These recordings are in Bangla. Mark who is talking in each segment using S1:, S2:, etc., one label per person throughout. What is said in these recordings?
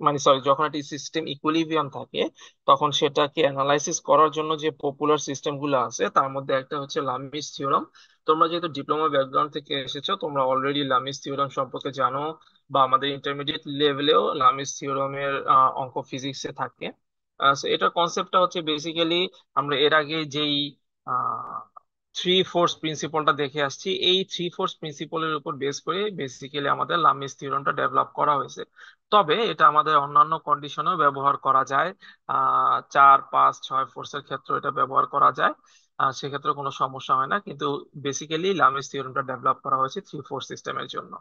S1: মানে সরি, যখন একটি সিস্টেম ইকুইলিব্রিয়াম থাকে তখন সেটাকে অ্যানালাইসিস করার জন্য যে পপুলার সিস্টেম গুলো আছে তার মধ্যে একটা হচ্ছে লামিস থিওরাম। তোমরা যেহেতু ডিপ্লোমা ব্যাকগ্রাউন্ড থেকে এসেছো, তোমরা অলরেডি লামিস থিওরাম সম্পর্কে জানো, বা আমাদের ইন্টারমিডিয়েট লেভেলেও লামিস থিওরামের অঙ্ক ফিজিক্সে থাকে। So এটার কনসেপ্টটা হচ্ছে বেসিক্যালি আমরা এর আগে যেই থ্রি ফোর্স প্রিন্সিপলটা দেখে আসছি, এই থ্রি ফোর্স প্রিন্সিপলের উপর বেস করে বেসিক্যালি আমাদের লামিস থিওরামটা ডেভেলপ করা হয়েছে। তবে এটা আমাদের অন্যান্য কন্ডিশনেও ব্যবহার করা যায়। 4 5 6 ফোর্সের ক্ষেত্রে এটা ব্যবহার করা যায়, সেক্ষেত্রে কোনো সমস্যা হয় না, কিন্তু বেসিক্যালি লামিস থিওরামটা ডেভেলপ করা হয়েছে থ্রি ফোর্স সিস্টেমের জন্য।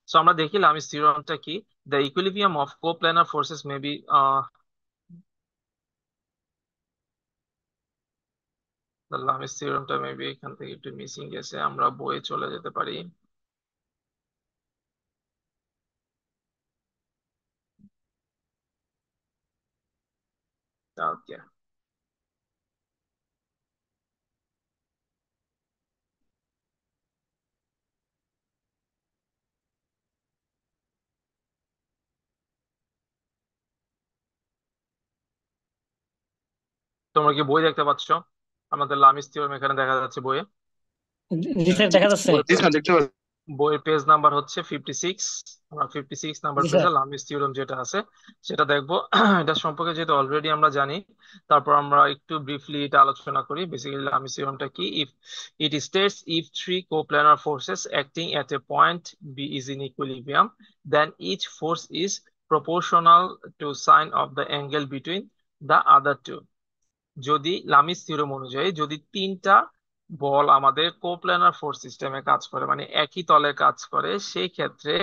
S1: সো আমরা দেখি লামিস থিওরামটা কি। The equilibrium of coplanar forces may be, Lami's থিওরামটা মেবি এখান থেকে একটু মিসিং গেছে, আমরা বইয়ে চলে যেতে পারি। ওকে, তোমরা কি বই দেখতে পাচ্ছ? আমাদের লামিস থিওরাম এখানে দেখা যাচ্ছে বইয়ে।
S2: জি স্যার, দেখা যাচ্ছে।
S1: বইয়ের জি স্যার, দেখতে পাচ্ছি। বইয়ের পেজ নাম্বার হচ্ছে 56। আমরা 56 নাম্বার
S2: জি স্যার।
S1: পেজে লামিস থিওরাম যেটা আছে সেটা দেখবো। এটা সম্পর্কে যেহেতু অলরেডি আমরা জানি, তারপর আমরা একটু ব্রিফলি এটা আলোচনা করি। বেসিক্যালি লামিস থিওরামটা কি? If it states if three coplanar forces acting at a point B is in equilibrium, then each force is proportional to sine of the angle between the other two। যদি লামিস থিওরেম অনুযায়ী যদি তিনটা বল আমাদের কোপ্ল্যানার ফোর্স সিস্টেমে কাজ করে, মানে একই তলে কাজ করে, সেই ক্ষেত্রে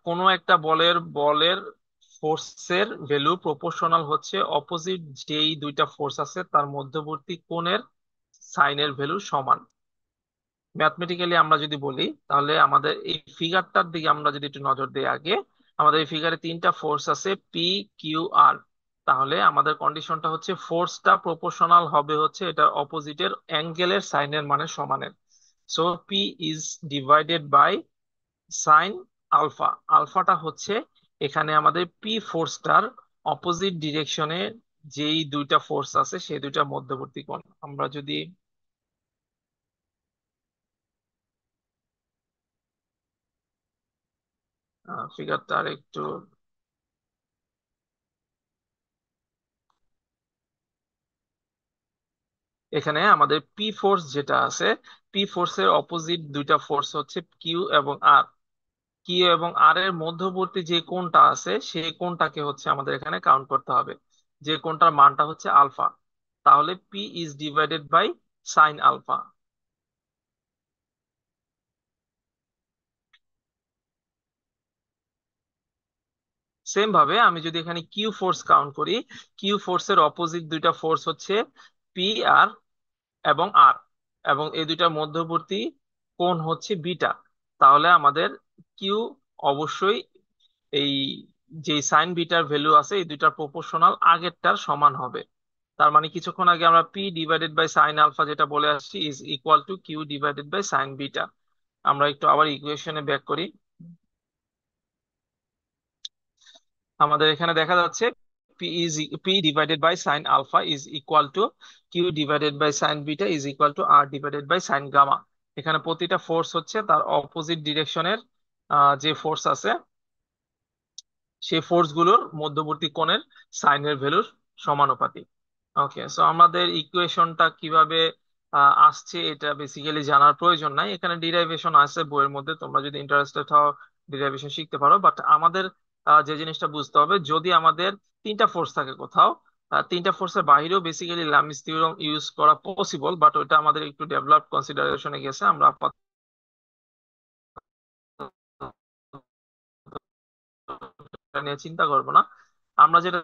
S1: কোনো একটা বলের বলের ফোর্সের ভ্যালু প্রপোর্শনাল হচ্ছে অপোজিট যেই দুইটা ফোর্স আছে তার মধ্যবর্তী কোণের সাইনের ভ্যালু সমান। ম্যাথমেটিক্যালি আমরা যদি বলি তাহলে আমাদের এই ফিগারটার দিকে আমরা যদি একটু নজর দিই আগে, আমাদের এই ফিগারে তিনটা ফোর্স আছে পি কিউ আর। তাহলে আমাদের কন্ডিশনটা হচ্ছে ফোর্সটা প্রপোর্শনাল হবে হচ্ছে এটার অপোজিটের অ্যাঙ্গেলের সাইনের মানে সমানের। So P is divided by sine alpha. আলফাটা হচ্ছে এখানে আমাদের পি ফোর্সটার অপোজিট ডিরেকশনে যেই দুইটা ফোর্স আছে সেই দুইটা মধ্যবর্তী কোণ। আমরা যদি ফিগারটা আর একটু, এখানে আমাদের পি ফোর্স যেটা আছে, পি ফোর্সের অপোজিট দুইটা ফোর্স হচ্ছে কিউ এবং আর। কিউ এবং আর এর মধ্যবর্তী যে কোণটা আছে সেই কোণটাকে হচ্ছে আমাদের এখানে কাউন্ট করতে হবে, যে কোণটার মানটা হচ্ছে আলফা। তাহলে P is divided by sine alpha. Same ভাবে আমি যদি এখানে কিউ ফোর্স কাউন্ট করি, কিউ ফোর্সের অপোজিট দুইটা ফোর্স হচ্ছে পি আর এবং আর, এবং এই দুইটার মধ্যবর্তী কোণ হচ্ছে বিটা। তাহলে আমাদের কিউ অবশ্যই এই যে সাইন বিটার ভ্যালু আছে এই দুইটার প্রপোর্শনাল আগেরটার সমান হবে। তার মানে কিছুক্ষণ আগে আমরা P divided by sine alpha যেটা বলে আসছি is equal to Q divided by sine beta. আমরা একটু আবার ইকুয়েশনে ব্যাক করি। আমাদের এখানে দেখা যাচ্ছে P is P divided by sine alpha is equal to Q divided by sine beta is equal to R divided by sine gamma. এখানে প্রতিটা ফোর্স হচ্ছে তার অপোজিট ডিরেকশনের যে ফোর্স আছে সেই ফোর্স গুলোর মধ্যবর্তী কোণের সাইনের ভ্যালুর সমানুপাতিক। ওকে, সো আমাদের ইকুয়েশনটা কিভাবে আসছে এটা বেসিক্যালি জানার প্রয়োজন নাই, এখানে ডিরাইভেশন আছে বইয়ের মধ্যে, তোমরা যদি ইন্টারেস্টেড হও ডিরাইভেশন শিখতে পারো। বাট আমাদের যে জিনিসটা বুঝতে হবে, যদি আমাদের তিনটা ফোর্স থাকে কোথাও, তিনটা ফোর্সের বাইরেও বেসিক্যালি লামিস থিওরাম ইউজ করা পসিবল, বাট ওটা আমাদের একটু ডেভেলপ কনসিডারেশনে গেছে, আমরা আপাতত এটা নিয়ে চিন্তা করবো না। আমরা যেটা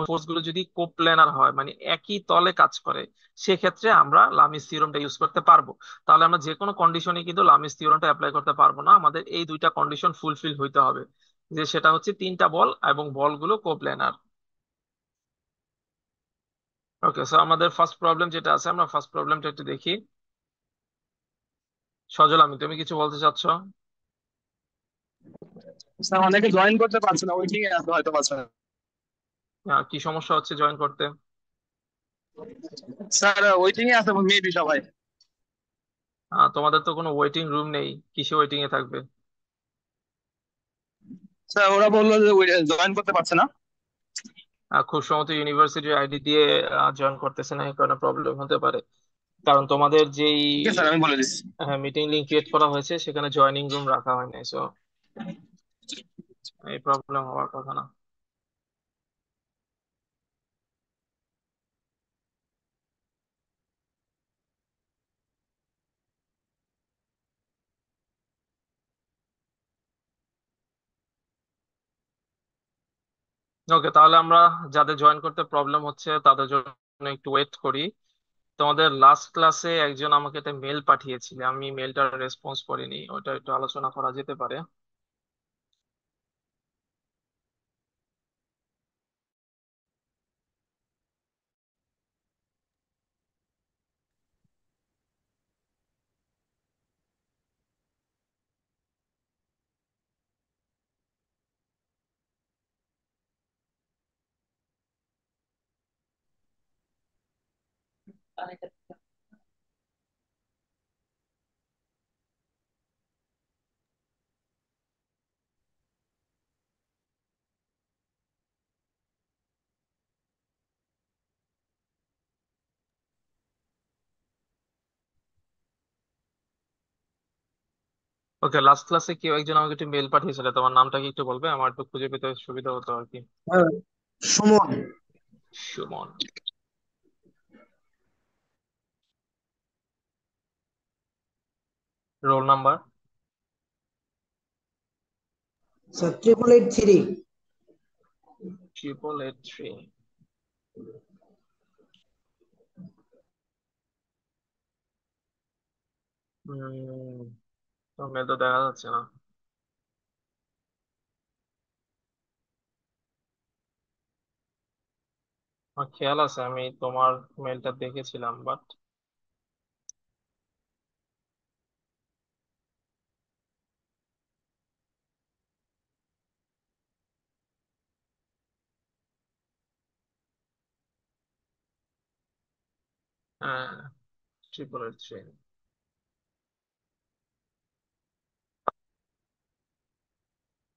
S1: ফোর্স গুলো যদি কোপ্ল্যানার হয় মানে একই তলে কাজ করে, সেক্ষেত্রে আমরা লামিস থিওরামটা ইউজ করতে পারবো। তাহলে আমরা যে কোনো কন্ডিশনে কিন্তু লামিস থিওরামটা অ্যাপ্লাই করতে পারবো না, আমাদের এই দুইটা কন্ডিশন ফুলফিল হইতে হবে, যে সেটা হচ্ছে তিনটা বল এবং বলগুলো কোপ্ল্যানার। ওকে, সো আমাদের ফার্স্ট প্রবলেম যেটা আছে আমরা ফার্স্ট প্রবলেমটা একটু দেখি। সজল, আমি তুমি কিছু বলতে চাচ্ছ?
S3: স্যার অনেকে জয়েন করতে পারছে না, ওয়েটিং এ আছে হয়তো পারছে না।
S1: কি সমস্যা হচ্ছে জয়েন করতে?
S3: স্যার ওয়েটিং এ আছে মেবি সবাই।
S1: তোমাদের তো কোনো ওয়েটিং রুম নেই, কিসে ওয়েটিং এ থাকবে?
S3: স্যার ওরা বললো যে জয়েন করতে পারছে না।
S1: খুব সম্ভবত ইউনিভার্সিটির আইডি দিয়ে জয়েন করতেছে না, এই কারণে প্রবলেম হতে পারে। কারণ তোমাদের যেই
S3: ঠিক আছে স্যার, আমি বলে দিচ্ছি।
S1: মিটিং লিংক ক্রিয়েট করা হয়েছে সেখানে জয়েনিং রুম রাখা হয় নাই, সো এই প্রবলেম হওয়ার কথা না। ওকে, তাহলে আমরা যাদের জয়েন করতে প্রবলেম হচ্ছে তাদের জন্য একটু ওয়েট করি। তোমাদের লাস্ট ক্লাসে একজন আমাকে একটা মেল পাঠিয়েছিলে, আমি মেলটার রেসপন্স করিনি, ওটা একটু আলোচনা করা যেতে পারে। ওকে, লাস্ট ক্লাসে কেউ একজন আমাকে একটু মেল পাঠিয়েছিল, তোমার নামটা কি একটু বলবে? আমার একটু খুঁজে পেতে সুবিধা হতো আর কি।
S2: হ্যাঁ, Suman.
S1: Suman. Roll number?
S2: Sir 8883।
S1: 8883। তোমার মেল তো দেখা যাচ্ছে না। আমার খেয়াল আছে আমি তোমার মেলটা দেখেছিলাম, বাট হ্যাঁ, 8883।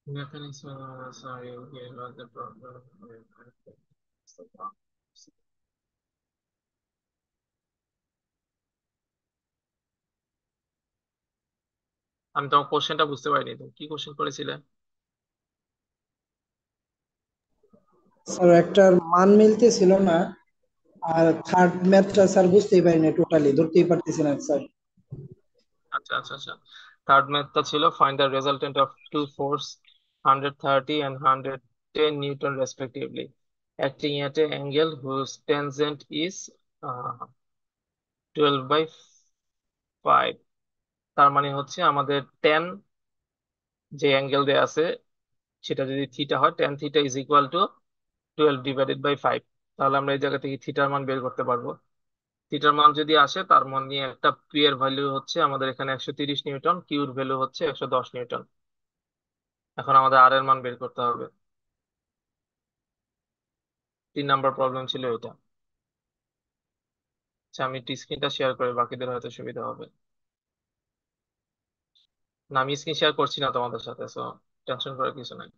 S1: Mechanics, sorry, okay, about the problem. আমি তোমার কোশ্চেনটা বুঝতে পারিনি, তুমি কি কোশ্চেন করেছিলে?
S2: স্যার একটার মান মিলতেছিল না, আর থার্ড ম্যাথটা স্যার বুঝতেই পারি না, টোটালি ধরতেই পারতেছি না স্যার।
S1: আচ্ছা আচ্ছা আচ্ছা, থার্ড ম্যাথটা ছিল find the resultant of two force 130 and 110 newton respectively acting at an angle whose tangent is 12/5। তার মানে হচ্ছে আমাদের টেন যে অ্যাঙ্গেল দেয়া আছে সেটা যদি থিটা হয়, tan theta is equal two 12/5। তাহলে আমরা এই জায়গা থেকে থিটার মান বের করতে পারবো। থিটার মান যদি আসে তার মান নিয়ে একটা পি এর ভ্যালু হচ্ছে আমাদের এখানে 130 নিউটন, কিউর ভ্যালু হচ্ছে 110 নিউটন। এখন আমাদের আর এর মান বের করতে হবে। 3 নাম্বার প্রবলেম ছিল এটা। আচ্ছা, আমি স্ক্রিনটা শেয়ার করে বাকিদের হয়তো সুবিধা হবে। না, আমি স্ক্রিন শেয়ার করছি না তোমাদের সাথে, সো টেনশন করার কিছু নাই।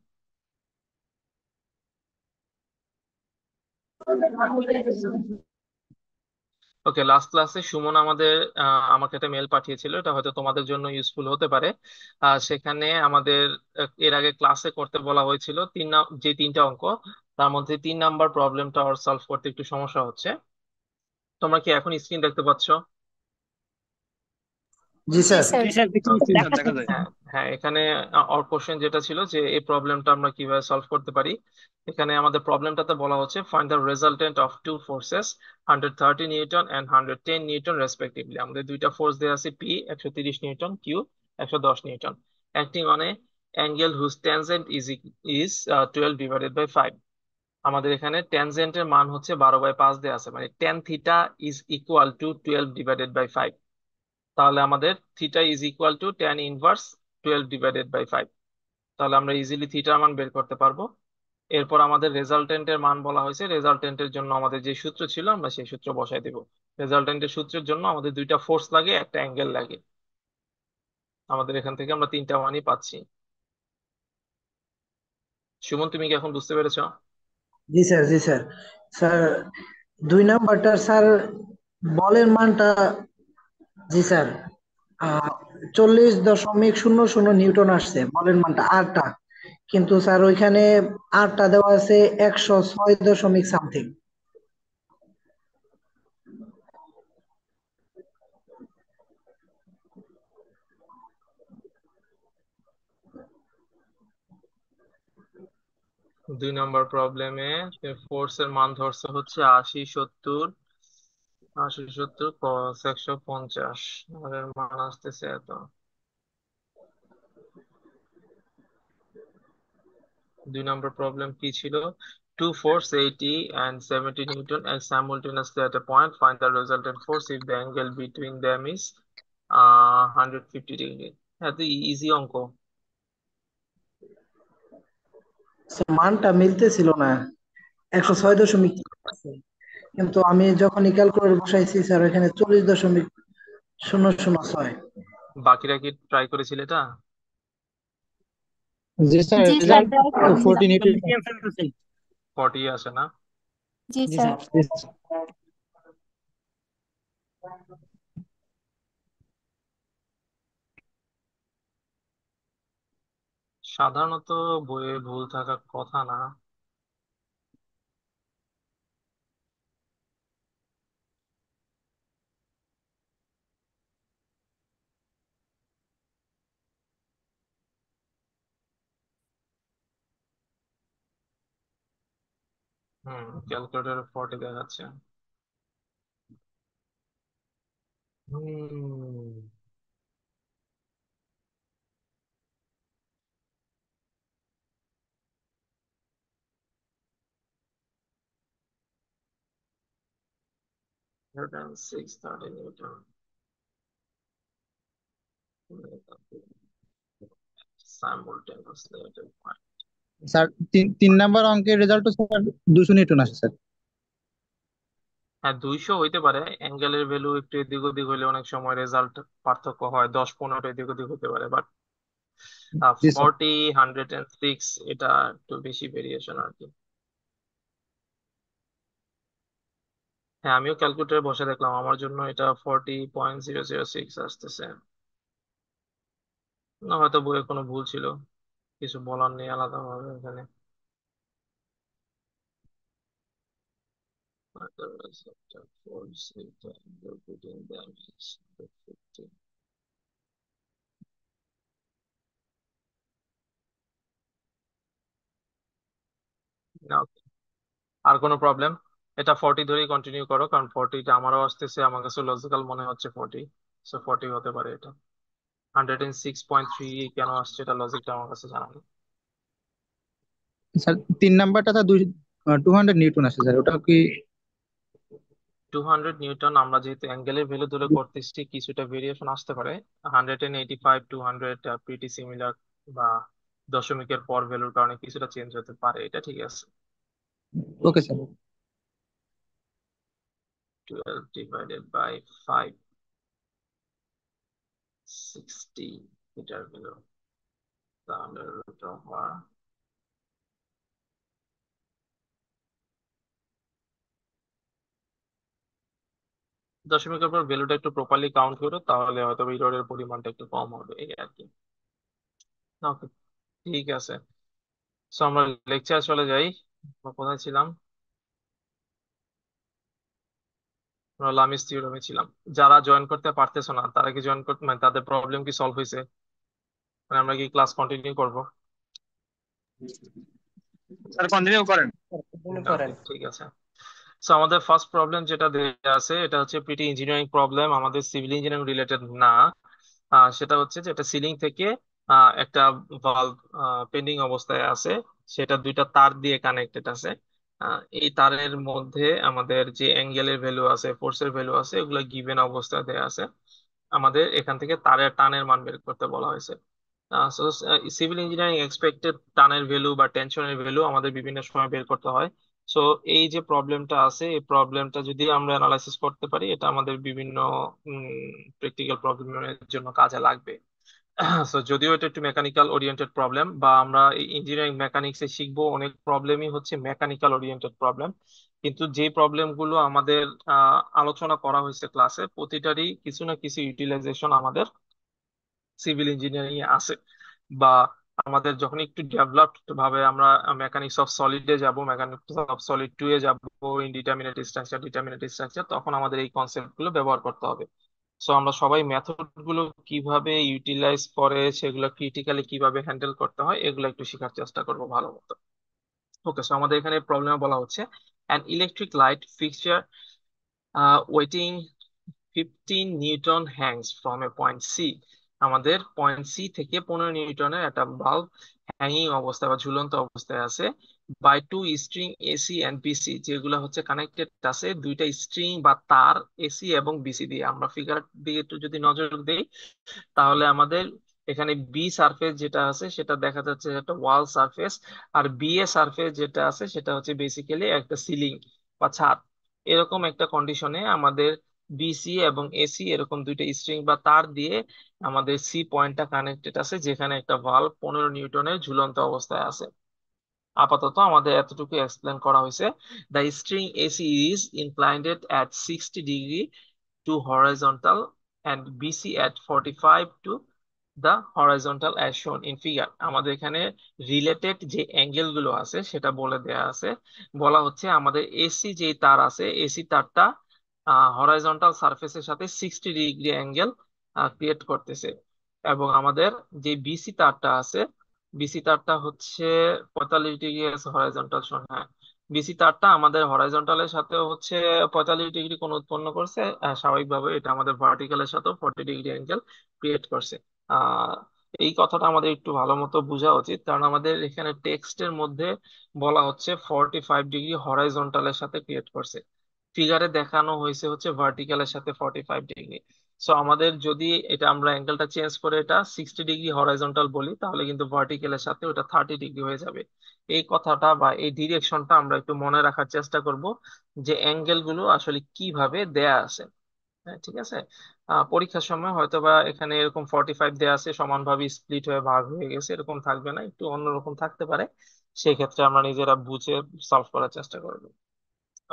S1: ওকে, লাস্ট ক্লাসে সুমন আমাকে একটা মেল পাঠিয়েছিল, এটা হয়তো তোমাদের জন্য ইউজফুল হতে পারে। সেখানে আমাদের এর আগে ক্লাসে করতে বলা হয়েছিল যে 3টা অঙ্ক, তার মধ্যে 3 নাম্বার প্রবলেমটা ওর সলভ করতে একটু সমস্যা হচ্ছে। তোমরা কি এখন স্ক্রিন দেখতে পাচ্ছ?
S2: জি
S4: জি
S2: স্যার।
S4: স্যার।
S2: জি স্যার, দেখতে
S3: জি
S2: পাচ্ছি।
S3: স্যার, দেখা যায়।
S1: হ্যাঁ হ্যাঁ, এখানে ওর কোশ্চেন যেটা ছিল যে এই প্রবলেমটা আমরা কিভাবে সলভ করতে পারি। এখানে আমাদের প্রবলেমটাতে বলা হচ্ছে find the resultant of two forces 130 newton and 110 newton respectively. আমাদের দুইটা ফোর্স দেওয়া আছে, P 130 newton, Q 110 newton, acting on a angle whose tangent is 12/5। আমাদের এখানে ট্যানজেন্টের মান হচ্ছে 12/5 দেওয়া আছে, মানে tan theta is equal two 12/5। তাহলে আমাদের theta is equal two ten inverse 12/5। তাহলে আমরা ইজিলি থিটার মান বের করতে পারবো। এরপর আমাদের রেজাল্টেন্টের মান বলা হয়েছে, রেজাল্টেন্টের জন্য আমাদের যে সূত্র ছিল আমরা সেই সূত্র বসাই দেব। রেজাল্টেন্টের সূত্রের জন্য আমাদের দুইটা ফোর্স লাগে, একটা অ্যাঙ্গেল লাগে। আমাদের এখান থেকে আমরা তিনটা মানই পাচ্ছি। সুমন, তুমি কি এখন বুঝতে পেরেছো?
S2: জি স্যার, জি স্যার। স্যার, 2 নাম্বারটা স্যার, বলের মানটা, জি স্যার, 40.00 নিউটন আসছে বলের মানটা আরটা, কিন্তু স্যার ওইখানে আরটা দেওয়া আছে 106 দশমিক সামথিং।
S1: 2 নম্বর প্রবলেমে ফোর্স এর মান ধরছে হচ্ছে 80 70, 80 70 cos 150, আমাদের মান আসতেছে এত। 2 নম্বর প্রবলেম কি ছিল? Two force 80 and 70 Newton and simultaneously at a point. Find the resultant force if the angle between them is 150 degree. হ্যাঁ, তো ইজি অঙ্ক।
S2: স্যার, মানটা মিলতেছিল না, 106 দশমিক, কিন্তু আমি যখন ক্যালকুলেটর বসাইছি স্যার ওখানে 40.0006।
S1: বাকিরা কি ট্রাই করেছিল এটা?
S4: জি স্যার,
S5: জি স্যার,
S4: রেজাল্ট
S5: ট্রাই করেছিলাম।
S4: 14 নিউটন।
S1: 40 আসে না?
S5: জি
S4: জি
S5: স্যার।
S4: স্যার।
S1: সাধারণত বইয়ে ভুল থাকার কথা না। ক্যালকুলেটর 40 দেখাচ্ছে। হুম 106 Newton simultaneously at a point.
S4: Sir, 3 number অঙ্কের রেজাল্ট স্যার 200 নিউটন আসে স্যার।
S1: হ্যাঁ, 200 হইতে পারে, অ্যাঙ্গেলের ভ্যালু একটু এদিক ওদিক হলে অনেক সময় রেজাল্ট পার্থক্য হয়, 10 15 এদিক ওদিক হতে পারে, বাট
S4: জি স্যার।
S1: 40 106 এটা একটু বেশি ভেরিয়েশন আর কি। হ্যাঁ, আমিও ক্যালকুলেটরে বসে দেখলাম, আমার জন্য এটা 40.006 আসতেছে। না, হয়তো বইয়ে কোনো ভুল ছিল, কিছু বলার নেই আলাদা ভাবে এখানে। Otherwise, after force, if the angle between them is 150. না, আর কোনো প্রবলেম? এটা 40 ধরেই কন্টিনিউ করো, কারণ 40টা আমারও আসতেছে, আমার কাছে লজিক্যাল মনে হচ্ছে 40, সো 40 হতে পারে এটা। 106.3 কেন আসছে এটা লজিকটা আমার কাছে জানা নেই।
S4: স্যার, 3 নাম্বারটা স্যার 200 নিউটন আসে স্যার, ওটা কি?
S1: 200 নিউটন, আমরা যেহেতু অ্যাঙ্গেলের ভ্যালু ধরে করতেছি কিছুটা ভেরিয়েশন আসতে পারে। 185 200 প্রিটি সিমিলার, বা দশমিকের পর ভ্যালুর কারণে কিছুটা চেঞ্জ হতে পারে, এটা ঠিক আছে।
S4: Okay sir.
S1: 12 divided by 5, 60 metre বেরো, the under root of দশমিকের পর ভ্যালুটা একটু প্রপারলি কাউন্ট করো, তাহলে হয়তো এররের পরিমাণটা একটু কম হবে, এই আর কি। ওকে, ঠিক আছে। সো আমরা লেকচার চলে যাই। আমরা কোথায় ছিলাম? আমরা লামিস থিওরেমে ছিলাম। যারা জয়েন করতে পারতেছো না তারা কি জয়েন করতে, মানে তাদের প্রবলেম কি সলভ হয়েছে? মানে আমরা কি ক্লাস কন্টিনিউ করবো?
S3: স্যার কন্টিনিউ করেন।
S1: ওকে, ঠিক আছে। সো আমাদের ফার্স্ট প্রবলেম যেটা দেয়া আছে এটা হচ্ছে প্রিটি ইঞ্জিনিয়ারিং প্রবলেম, আমাদের সিভিল ইঞ্জিনিয়ারিং রিলেটেড না। সেটা হচ্ছে যে একটা সিলিং থেকে একটা ভালভ পেন্ডিং অবস্থায় আছে, সেটা দুইটা তার দিয়ে কানেক্টেড আছে। এই তারের মধ্যে আমাদের যে অ্যাঙ্গেলের ভ্যালু আছে, ফোর্সের ভ্যালু আছে, এগুলো গিভেন অবস্থায় দেয়া আছে। আমাদের এখান থেকে তারের টানের মান বের করতে বলা হয়েছে। সো সিভিল ইঞ্জিনিয়ারিং এক্সপেক্টেড টানের ভ্যালু বা টেনশনের ভ্যালু আমাদের বিভিন্ন সময় বের করতে হয়। সো এই যে প্রবলেমটা আছে, এই প্রবলেমটা যদি আমরা অ্যানালাইসিস করতে পারি, এটা আমাদের বিভিন্ন প্র্যাকটিক্যাল প্রবলেমের জন্য কাজে লাগবে। সো যদিও এটা একটু মেকানিক্যাল ওরিয়েন্টেড প্রবলেম, বা আমরা ইঞ্জিনিয়ারিং মেকানিক্সে শিখবো অনেক প্রবলেমই হচ্ছে মেকানিক্যাল ওরিয়েন্টেড প্রবলেম, কিন্তু যে প্রবলেমগুলো আমাদের আলোচনা করা হয়েছে ক্লাসে, প্রতিটারই কিছু না কিছু ইউটিলাইজেশন আমাদের সিভিল ইঞ্জিনিয়ারিং এ আছে। বা আমাদের যখন একটু ডেভেলপড ভাবে আমরা মেকানিক্স অফ সলিডে যাব, মেকানিক্স অফ সলিড 2 এ যাব, ইনডিটারমিনেট স্ট্রাকচার, ডিটারমিনেট স্ট্রাকচার, তখন আমাদের এই কনসেপ্ট গুলো ব্যবহার করতে হবে। সো আমরা সবাই মেথড গুলো কিভাবে ইউটিলাইজ করে, সেগুলো ক্রিটিক্যালি কিভাবে হ্যান্ডেল করতে হয়, এগুলো একটু শেখার চেষ্টা করবো ভালো মতো। ওকে, সো আমাদের এখানে প্রবলেমে বলা হচ্ছে an electric light fixture weighing 15 newton hangs from a point C. আমাদের পয়েন্ট সি থেকে 15 নিউটনের একটা বাল্ব হ্যাঙ্গিং অবস্থায় বা ঝুলন্ত অবস্থায় আছে, by two string AC and BC, যেগুলো হচ্ছে কানেক্টেড আছে দুইটা স্ট্রিং বা তার এসি এবং বিসি দিয়ে। আমরা ফিগার দিয়ে একটু যদি নজর দেই, তাহলে আমাদের এখানে বি সারফেস যেটা আছে সেটা দেখা যাচ্ছে একটা ওয়াল surface, R B A surface যেটা আছে সেটা হচ্ছে বেসিক্যালি একটা সিলিং বা ছাদ। এরকম একটা কন্ডিশনে আমাদের বিসি এবং এসি এরকম দুইটা স্ট্রিং বা তার দিয়ে আমাদের সি পয়েন্টটা কানেক্টেড আছে, যেখানে একটা ভালভ 15 নিউটনের ঝুলন্ত অবস্থায় আছে। আপাতত আমাদের এতটুকু এক্সপ্লেন করা হয়েছে। The string AC is inclined at 60 degree to horizontal and BC at 45 to the horizontal as shown in figure। আমাদের এখানে রিলেটেড যে অ্যাঙ্গেল গুলো আছে সেটা বলে দেয়া আছে। বলা হচ্ছে আমাদের এসি যে তার আছে, এসি তারটা হরাইজন্টাল সারফেসের সাথে 60 ডিগ্রি অ্যাঙ্গেল ক্রিয়েট করতেছে, এবং আমাদের যে বিসি তারটা আছে, বিসি তারটা হচ্ছে 45 ডিগ্রি হরাইজন্টাল শোন, হ্যাঁ। বিসি তারটা আমাদের হরাইজন্টালের সাথে হচ্ছে 45 ডিগ্রি কোণ উৎপন্ন করছে, স্বাভাবিকভাবে এটা আমাদের ভার্টিক্যালের সাথেও 40 ডিগ্রি অ্যাঙ্গেল ক্রিয়েট করছে। আহ এই কথাটা আমাদের একটু ভালো মতো বোঝা উচিত, কারণ আমাদের এখানে টেক্সটের মধ্যে বলা হচ্ছে 45 ডিগ্রি হরাইজন্টালের সাথে ক্রিয়েট করছে, ফিগারে দেখানো হয়েছে হচ্ছে ভার্টিক্যালের সাথে 45 ডিগ্রি। সো আমাদের যদি এটা আমরা অ্যাঙ্গেলটা চেঞ্জ করে এটা 60 ডিগ্রি হরাইজন্টাল বলি, তাহলে কিন্তু ভার্টিক্যালের সাথে ওটা 30 ডিগ্রি হয়ে যাবে। এই কথাটা বা এই ডিরেকশনটা আমরা একটু মনে রাখার চেষ্টা করব, যে অ্যাঙ্গেল গুলো আসলে কিভাবে দেয়া আছে। হ্যাঁ, ঠিক আছে। পরীক্ষার সময় হয়তো বা এখানে এরকম 45 দেয়া আছে, সমানভাবে স্প্লিট হয়ে ভাগ হয়ে গেছে, এরকম থাকবে না, একটু অন্যরকম থাকতে পারে। সেই ক্ষেত্রে আমরা নিজেরা বুঝে সলভ করার চেষ্টা করব।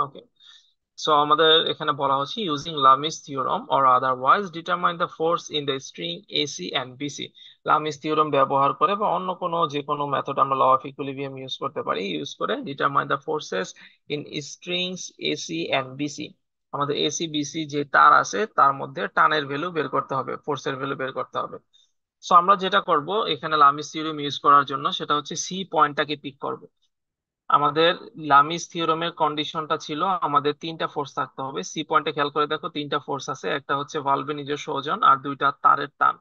S1: ওকে, সো আমাদের এখানে বলা হচ্ছে using Lami's theorem or otherwise determine the force in the string AC and BC. Lami's theorem ব্যবহার করে বা অন্য কোনো যে কোনো মেথড আমরা ল অফ ইকুইলিব্রিয়াম ইউজ করতে পারি, ইউজ করে determine the forces in strings AC and BC. আমাদের এসি বিসি যে তার আছে তার মধ্যে টানের ভ্যালু বের করতে হবে, ফোর্সের ভ্যালু বের করতে হবে। সো আমরা যেটা করব এখানে লামিস থিওরাম ইউজ করার জন্য, সেটা হচ্ছে সি পয়েন্টটাকে পিক করব। আমাদের লামিস থিওরামের কন্ডিশনটা ছিল আমাদের তিনটা ফোর্স থাকতে হবে। সি পয়েন্টে খেয়াল করে দেখো, তিনটা ফোর্স আছে, একটা হচ্ছে ভালভের নিজস্ব ওজন আর দুইটা তারের টান।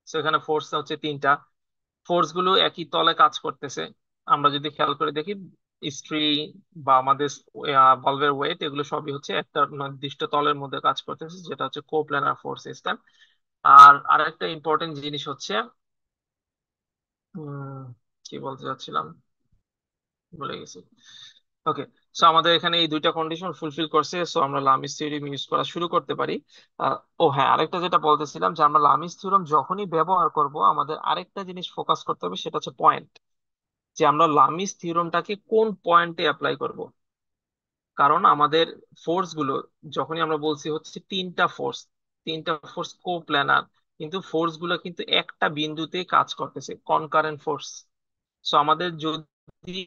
S1: তো এখানে ফোর্স হচ্ছে তিনটা, ফোর্স গুলো একই তলে কাজ করতেছে। আমরা যদি খেয়াল করে দেখি, স্ট্রিং বা আমাদের ভালভের ওয়েট, এগুলো সবই হচ্ছে একটা নির্দিষ্ট তলের মধ্যে কাজ করতেছে, যেটা হচ্ছে কোপ্ল্যানার ফোর্স সিস্টেম। আর আরেকটা ইম্পর্টেন্ট জিনিস হচ্ছে উম, কি বলতে চাচ্ছিলাম, ভুলে গেছি। ওকে, সো আমাদের এখানে এই দুইটা কন্ডিশন ফুলফিল করছে, সো আমরা লামিস থিওরেম ইউজ করা শুরু করতে পারি। ও হ্যাঁ, আরেকটা যেটা বলতেছিলাম, যে আমরা লামিস থিওরেম যখনই ব্যবহার করব, আমাদের আরেকটা জিনিস ফোকাস করতে হবে, সেটা হচ্ছে পয়েন্ট, যে আমরা লামিস থিওরেমটাকে কোন পয়েন্টে অ্যাপ্লাই করব। কারণ আমাদের ফোর্স গুলো, যখনই আমরা বলছি হচ্ছে তিনটা ফোর্স কোপ্ল্যানার, কিন্তু ফোর্স গুলো কিন্তু একটা বিন্দুতে কাজ করতেছে, কনকারেন্ট ফোর্স। সো আমাদের যদি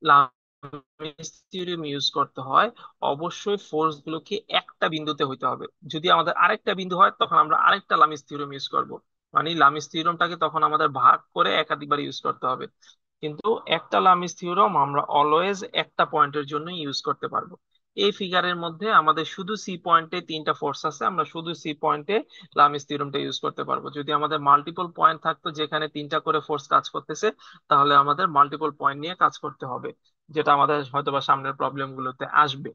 S1: লামিস থিওরেম ইউজ করতে হয়, অবশ্যই ফোর্স গুলোকে একটা বিন্দুতে হইতে হবে। যদি আমাদের আরেকটা বিন্দু হয়, তখন আমরা আরেকটা লামিস থিওরেম ইউজ করব। মানে লামিস থিওরেমটাকে তখন আমাদের ভাগ করে একাধিকবার ইউজ করতে হবে। কিন্তু একটা লামিস থিওরেম আমরা অলওয়েজ একটা পয়েন্টের জন্য ইউজ করতে পারবো। এই ফিগারের মধ্যে আমাদের শুধু সি পয়েন্টে তিনটা ফোর্স আছে, আমরা শুধু সি পয়েন্টে লামিস থিওরেমটা ইউজ করতে পারবো। যদি আমাদের মাল্টিপল পয়েন্ট থাকতো যেখানে তিনটা করে ফোর্স কাজ করতেছে, তাহলে আমাদের মাল্টিপল পয়েন্ট নিয়ে কাজ করতে হবে, যেটা আমাদের হয়তোবা সামনের প্রবলেম গুলোতে আসবে।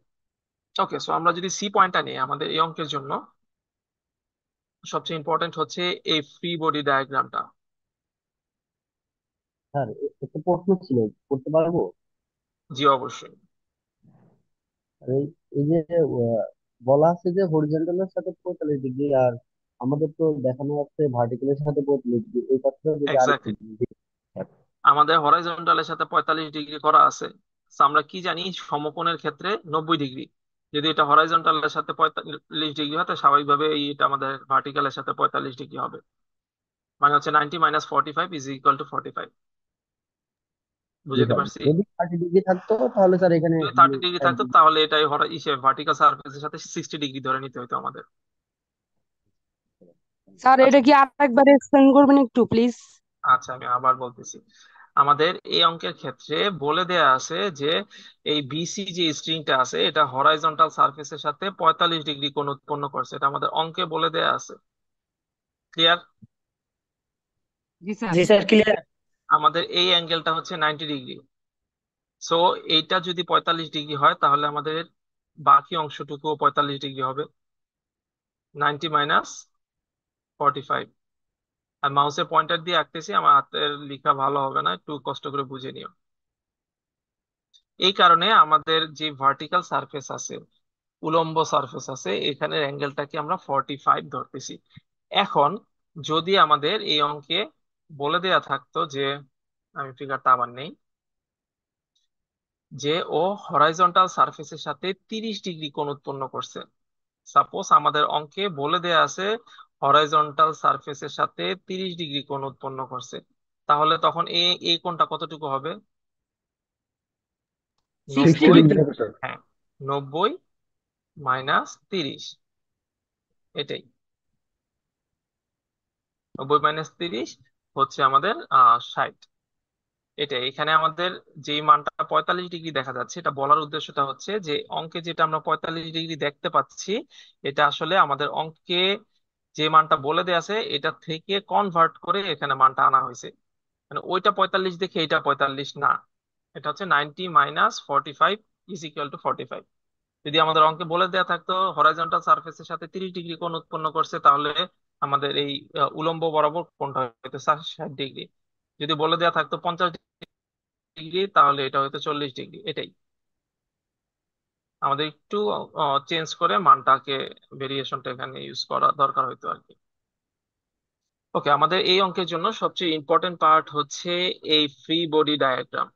S1: ওকে, সো আমরা যদি সি পয়েন্টটা নিই আমাদের এই অঙ্কের জন্য, সবচেয়ে ইম্পর্টেন্ট হচ্ছে এই ফ্রি বডি ডায়াগ্রামটা।
S5: স্যার একটা প্রশ্ন ছিল, করতে পারবো?
S1: জি অবশ্যই।
S5: আর এই যে বলা আছে যে হরিজন্টালের সাথে 45 ডিগ্রি, আর আমাদের তো দেখানো আছে ভার্টিক্যালের সাথে 45 ডিগ্রি, এই কথাটা যদি আরেকটু
S1: এক্স্যাক্টলি,
S5: বুঝিয়ে দিতেন, স্যার।
S1: আমাদের হরাইজন্টালের সাথে 45 ডিগ্রি করা আছে। So, আমরা কি জানি সমকোণের ক্ষেত্রে 90 ডিগ্রি। যদি এটা হরাইজন্টালের সাথে 45 ডিগ্রি হয় তো স্বাভাবিকভাবে এটা আমাদের ভার্টিক্যালের সাথে 45 ডিগ্রি হবে। মানে হচ্ছে 90 মাইনাস 45 ইজ ইকুয়াল টু 45।
S5: জি
S1: বুঝতে
S5: স্যার,
S1: পারছি।
S5: যদি 30 ডিগ্রি থাকতো তাহলে স্যার এখানে
S1: যদি
S5: মানে
S1: 30 ডিগ্রি
S5: এক
S1: থাকতো
S5: ডিগ্রি।
S1: তাহলে এটাই ভার্টিক্যাল সার্ফেসের সাথে 60 ডিগ্রি ধরে নিতে হতো আমাদের।
S6: স্যার
S1: আচ্ছা,
S6: এটা কি আরেকবার এক্সপ্লেন করবেন একটু প্লিজ?
S1: আচ্ছা আমি আবার বলতেছি। আমাদের এই অঙ্কের ক্ষেত্রে বলে দেয়া আছে যে এই বিসি যে স্ট্রিংটা আছে এটা হরাইজন্টাল সারফেসের সাথে 45 ডিগ্রি কোণ উৎপন্ন করছে, এটা আমাদের অঙ্কে বলে দেয়া আছে। ক্লিয়ার?
S6: জি স্যার।
S7: জি স্যার, ক্লিয়ার।
S1: আমাদের এই অ্যাঙ্গেলটা হচ্ছে 90 ডিগ্রি। সো এইটা যদি 45 ডিগ্রি হয় তাহলে আমাদের বাকি অংশটুকু 45 ডিগ্রি হবে। 90 মাইনাস 45। আর মাউসের পয়েন্টার দিয়ে আঁকতেছি, আমার হাতের লেখা ভালো হবে না, একটু কষ্ট করে বুঝে নিও। এই কারণে আমাদের যে ভার্টিক্যাল সারফেস আছে, উলম্ব সারফেস আছে, এখানের অ্যাঙ্গেলটাকে আমরা 45 ধরতেছি। এখন যদি আমাদের এই অঙ্কে বলে দেয়া থাকতো যে, আমি ফিগারটা আবার নেই, যে ও হরাইজন্টাল সারফেসের সাথে 30 ডিগ্রি কোণ উৎপন্ন করছে। সাপোজ আমাদের অঙ্কে বলে দেয়া আছে হরাইজন্টাল সারফেসের সাথে 30 ডিগ্রি কোণ উৎপন্ন করছে, তাহলে তখন এই এই কোণটা কতটুকু হবে?
S6: 60
S1: 90।
S6: ডিগ্রি।
S1: হ্যাঁ, 90 মাইনাস 30, এটাই। 90 মাইনাস 30 হচ্ছে আমাদের 60। এটা এখানে আমাদের যে মানটা 45 ডিগ্রি দেখা যাচ্ছে, এটা বলার উদ্দেশ্যটা হচ্ছে যে অঙ্কে যেটা আমরা 45 ডিগ্রি দেখতে পাচ্ছি, এটা আসলে আমাদের অঙ্কে যে মানটা বলে দেয়া আছে এটা থেকে কনভার্ট করে এখানে মানটা আনা হয়েছে। মানে ওইটা 45 দেখে এটা 45 না, এটা হচ্ছে 90 মাইনাস 45 ইজ ইকুয়াল টু 45। যদি আমাদের অঙ্কে বলে দেয়া থাকতো হরাইজন্টাল সারফেসের সাথে 30 ডিগ্রি কোণ উৎপন্ন করছে, তাহলে আমাদের এই উলম্ব বরাবর কোণটা হয়তো 60 ডিগ্রি। যদি বলে দেয়া থাকতো 50 ডিগ্রি, তাহলে এটা হয়তো 40 ডিগ্রি। এটাই আমাদের একটু চেঞ্জ করে মানটাকে, ভেরিয়েশনটা এখানে ইউজ করা দরকার হইতো আর কি। ওকে, আমাদের এই অঙ্কের জন্য সবচেয়ে ইম্পর্টেন্ট পার্ট হচ্ছে এই ফ্রি বডি ডায়াগ্রাম।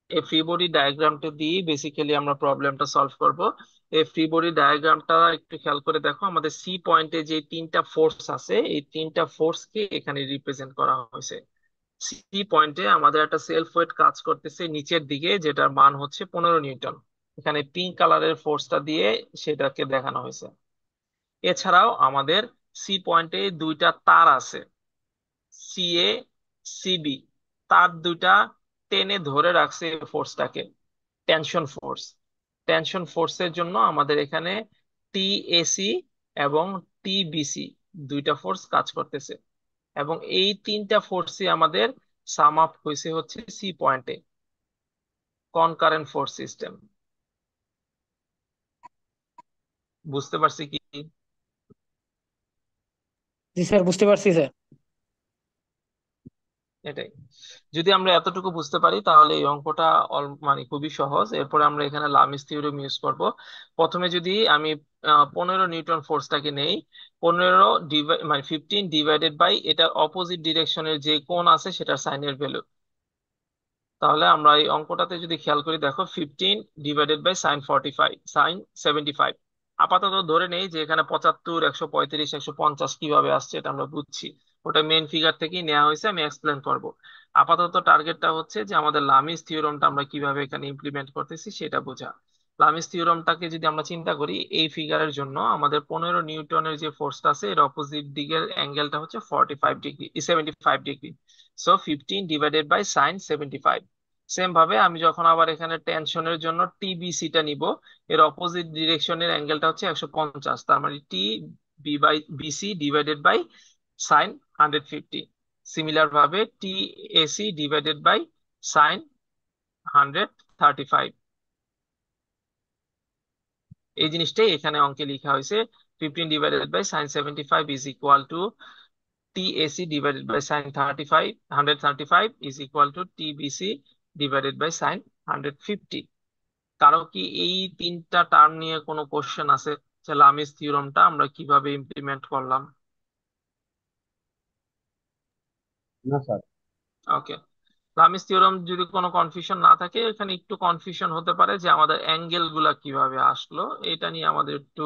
S1: এই ফ্রি বডি ডায়াগ্রামটা দিয়ে বেসিক্যালি আমরা প্রবলেমটা সলভ করব। এই ফ্রি বডি ডায়াগ্রামটা একটু খেয়াল করে দেখো, আমাদের সি পয়েন্টে যে তিনটা ফোর্স আছে এই তিনটা ফোর্সকে এখানে রিপ্রেজেন্ট করা হয়েছে। সি পয়েন্টে আমাদের একটা সেলফ ওয়েট কাজ করতেছে নিচের দিকে, যেটার মান হচ্ছে 15 নিউটন। এখানে পিঙ্ক কালারের ফোর্সটা দিয়ে সেটাকে দেখানো হয়েছে। এছাড়াও আমাদের সি পয়েন্টে দুইটা তার আছে, সিএ সিবি, তার দুইটা টেনে ধরে রাখছে ফোর্সটাকে, টেনশন ফোর্স। টেনশন ফোর্সের জন্য আমাদের এখানে টিএসি এবং টিবিসি দুইটা ফোর্স কাজ করতেছে, এবং এই তিনটা ফোর্সই আমাদের সাম আপ হয়েছে হচ্ছে সি পয়েন্টে, কনকারেন্ট ফোর্স সিস্টেম। বুঝতে পারছি কি?
S7: জি স্যার, বুঝতে পারছি স্যার।
S1: এটাই। যদি আমরা এতটুকু বুঝতে পারি তাহলে এই অঙ্কটা মানে খুবই সহজ। এরপরে আমরা এখানে লামিস থিওরেম ইউজ করব। প্রথমে যদি আমি 15 নিউটন ফোর্সটাকে নেই, 15 মানে 15 ডিভাইডেড বাই এটার অপোজিট ডিরেকশনের যে কোণ আছে সেটার সাইনের ভ্যালু। তাহলে আমরা এই অঙ্কটাতে যদি খেয়াল করি, দেখো 15 ডিভাইডেড বাই সাইন 75। আপাতত ধরে নেই যে এখানে 75, 135, 150 কিভাবে আসছে এটা আমরা বুঝছি, ওটা মেইন ফিগার থেকেই নেওয়া হয়েছে, আমি এক্সপ্লেন করব। আপাতত টার্গেটটা হচ্ছে যে আমাদের লামিস থিওরামটা আমরা কিভাবে এখানে ইমপ্লিমেন্ট করতেছি সেটা বোঝা। লামিস থিওরামটাকে যদি আমরা চিন্তা করি, এই ফিগারের জন্য আমাদের 15 নিউটনের যে ফোর্সটা আছে এর অপোজিট দিকের অ্যাঙ্গেলটা হচ্ছে 45 degree, 75 degree. So 15 divided by sine 75। Same ভাবে আমি যখন আবার এখানে টেনশনের জন্য টিবিসিটা নিব, এর অপোজিট ডিরেকশনের অ্যাঙ্গেলটা হচ্ছে 150, তার মানে T B by BC divided by sine 150। Similar ভাবে T AC divided by sine 135। এই জিনিসটাই এখানে অঙ্কে লেখা হয়েছে। 15 divided by sine 75 is equal to TAC divided by sin 135 is equal to TBC divided by sin 150। কারো কি এই তিনটা টার্ম নিয়ে কোনো কোশ্চেন আছে যে লামিস থিওরামটা আমরা কিভাবে ইমপ্লিমেন্ট করলাম?
S5: না স্যার।
S1: ওকে, লামিস থিওরাম যদি কোনো কনফিউশন না থাকে, এখানে একটু কনফিউশন হতে পারে যে আমাদের অ্যাঙ্গেল গুলা কিভাবে আসলো, এটা নিয়ে আমাদের একটু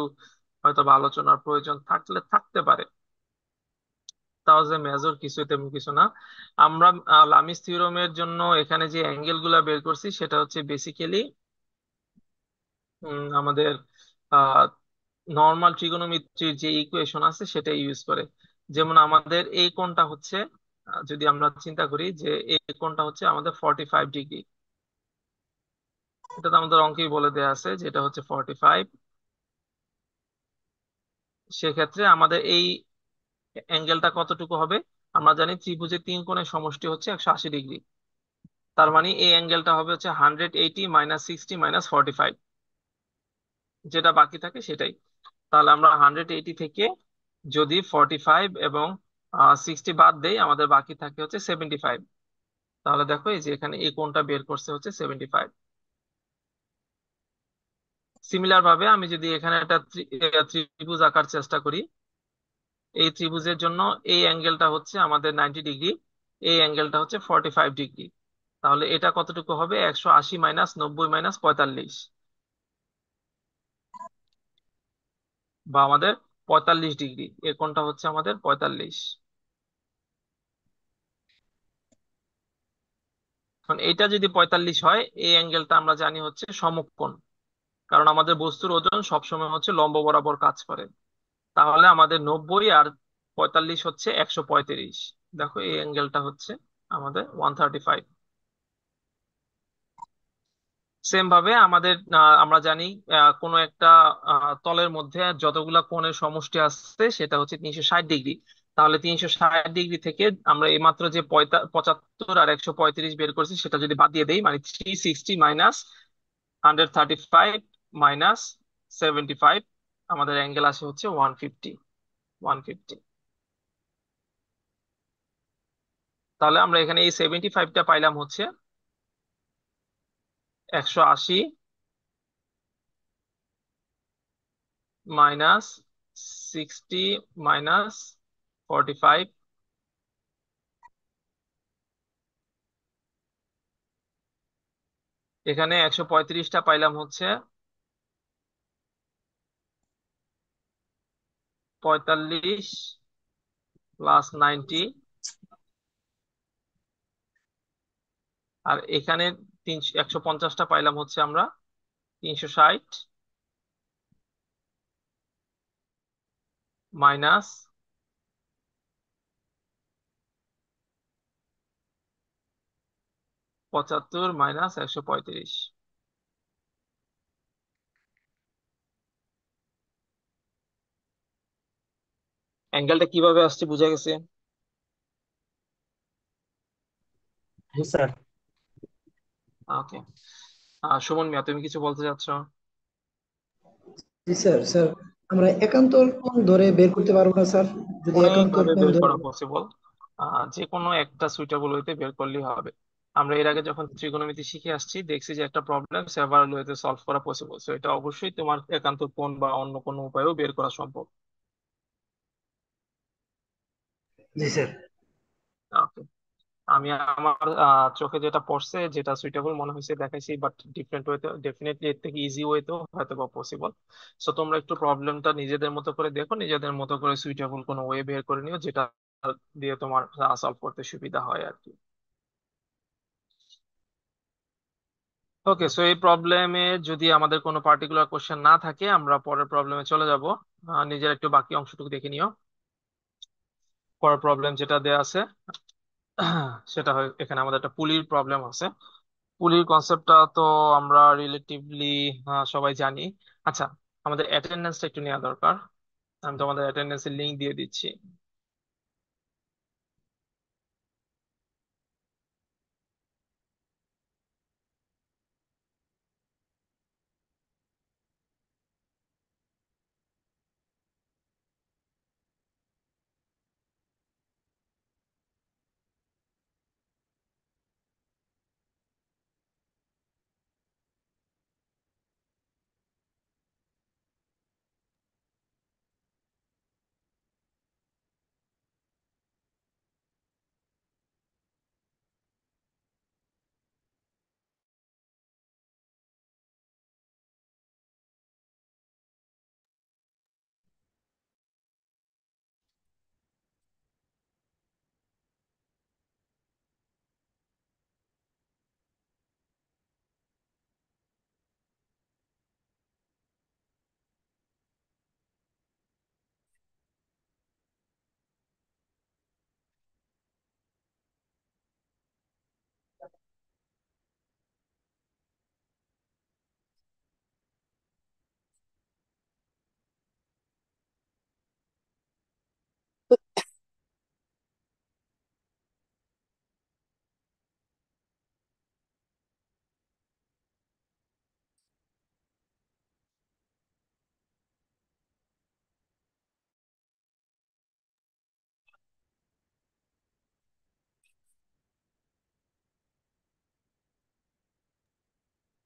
S1: হয়তো বা আলোচনার প্রয়োজন থাকতে পারে। তাও যে মেজর কিছু তেমন কিছু না। আমরা লামিস থিওরামের জন্য এখানে যে অ্যাঙ্গেল গুলা বের করছি সেটা হচ্ছে বেসিক্যালি আমাদের নর্মাল ট্রিগোনোমেট্রির যে ইকুয়েশন আছে সেটা ইউজ করে। যেমন আমাদের এই কোণটা হচ্ছে, যদি আমরা চিন্তা করি যে এই কোণটা হচ্ছে আমাদের 45 ডিগ্রি, এটা তো আমাদের অঙ্কেই বলে দেয়া আছে যেটা হচ্ছে 45। সেক্ষেত্রে আমাদের এই অ্যাঙ্গেলটা কতটুকু হবে? আমরা জানি ত্রিভুজের তিন কোণের সমষ্টি হচ্ছে 180 ডিগ্রি। তার মানে এই অ্যাঙ্গেলটা হবে হচ্ছে 180 মাইনাস 60 মাইনাস 45, যেটা বাকি থাকে সেটাই। তাহলে আমরা 180 থেকে যদি 45 এবং 60 বাদ দেই, আমাদের বাকি থাকে হচ্ছে 75। তাহলে দেখো এই যে এখানে এই কোণটা বের করছে হচ্ছে 75। সিমিলার ভাবে আমি যদি এখানে একটা ত্রিভুজ আঁকার চেষ্টা করি, এই ত্রিভুজের জন্য এই অ্যাঙ্গেলটা হচ্ছে আমাদের 90 ডিগ্রি, এই অ্যাঙ্গেলটা হচ্ছে 45 ডিগ্রি। তাহলে এটা কতটুকু হবে? 180 মাইনাস 90 মাইনাস 45, বা আমাদের 45 ডিগ্রি। এর কোণটা হচ্ছে আমাদের 45। এখন এটা যদি 45 হয়, এই অ্যাঙ্গেলটা আমরা জানি হচ্ছে সমকোণ, কারণ আমাদের বস্তুর ওজন সবসময় হচ্ছে লম্ব বরাবর কাজ করে। তাহলে আমাদের 90 আর 45 হচ্ছে 135। দেখো এই অ্যাঙ্গেলটা হচ্ছে আমাদের 135। সেম ভাবে আমাদের আমরা জানি কোনো একটা তলের মধ্যে যতগুলা কোণের সমষ্টি আসছে সেটা হচ্ছে 360 ডিগ্রি। তাহলে 360 ডিগ্রি থেকে আমরা এইমাত্র যে 75 আর 135 বের করছি সেটা যদি বাদ দিয়ে দেই, মানে 360 মাইনাস 135 মাইনাস 75, আমাদের অ্যাঙ্গেল আসে হচ্ছে 150। 150। তাহলে আমরা এখানে এই 75টা পাইলাম হচ্ছে 180 মাইনাস 60 মাইনাস 45, এখানে 135টা পাইলাম হচ্ছে 45 প্লাস 90, আর এখানে 150টা পাইলাম হচ্ছে আমরা 360 মাইনাস 75 মাইনাস 135। অ্যাঙ্গেলটা কিভাবে আসছে বুঝা গেছে?
S3: জি স্যার।
S1: ওকে, সুমন মিয়া তুমি কিছু বলতে চাচ্ছ?
S2: জি স্যার। স্যার, আমরা একান্তর কোণ ধরে বের করতে পারবো না স্যার? যদি
S1: অনেক
S2: একান্তর
S1: ভাবে
S2: কোণ
S1: বের
S2: ধরে।
S1: করা পসিবল, যে কোনো একটা সুইটেবল ওয়েতে বের করলেই হবে। আমরা এর আগে যখন ত্রিকোণমিতি শিখে আসছি দেখছি যে একটা প্রবলেম সেভারাল ওয়েতে সলভ করা পসিবল, সো এটা অবশ্যই তোমার একান্ত কোণ বা অন্য কোনো উপায়েও বের করা সম্ভব।
S2: জি স্যার।
S1: ওকে, আমি আমার চোখে যেটা পড়ছে, যেটা সুইটেবল মনে হয়েছে দেখাইছি, বাট ডিফারেন্ট ওয়েতে, ডেফিনেটলি এর থেকে ইজি ওয়েতেও হয়তো বা পসিবল। সো তোমরা একটু প্রবলেমটা নিজেদের মতো করে দেখো, নিজেদের মতো করে সুইটেবল কোনো ওয়ে বের করে নিও যেটা দিয়ে তোমার সলভ করতে সুবিধা হয় আর কি। ওকে, সো এই প্রবলেমে যদি আমাদের কোনো পার্টিকুলার কোশ্চেন না থাকে আমরা পরের প্রবলেমে চলে যাব। নিজের একটু বাকি অংশটুকু দেখে নিও। পরের প্রবলেম যেটা দেয়া আছে সেটা হয়, এখানে আমাদের একটা পুলির প্রবলেম আছে। পুলির কনসেপ্টটা তো আমরা রিলেটিভলি সবাই জানি। আচ্ছা, আমাদের অ্যাটেন্ডেন্সটা একটু নেওয়া দরকার। আমি তোমাদের অ্যাটেন্ডেন্সের লিঙ্ক দিয়ে দিচ্ছি।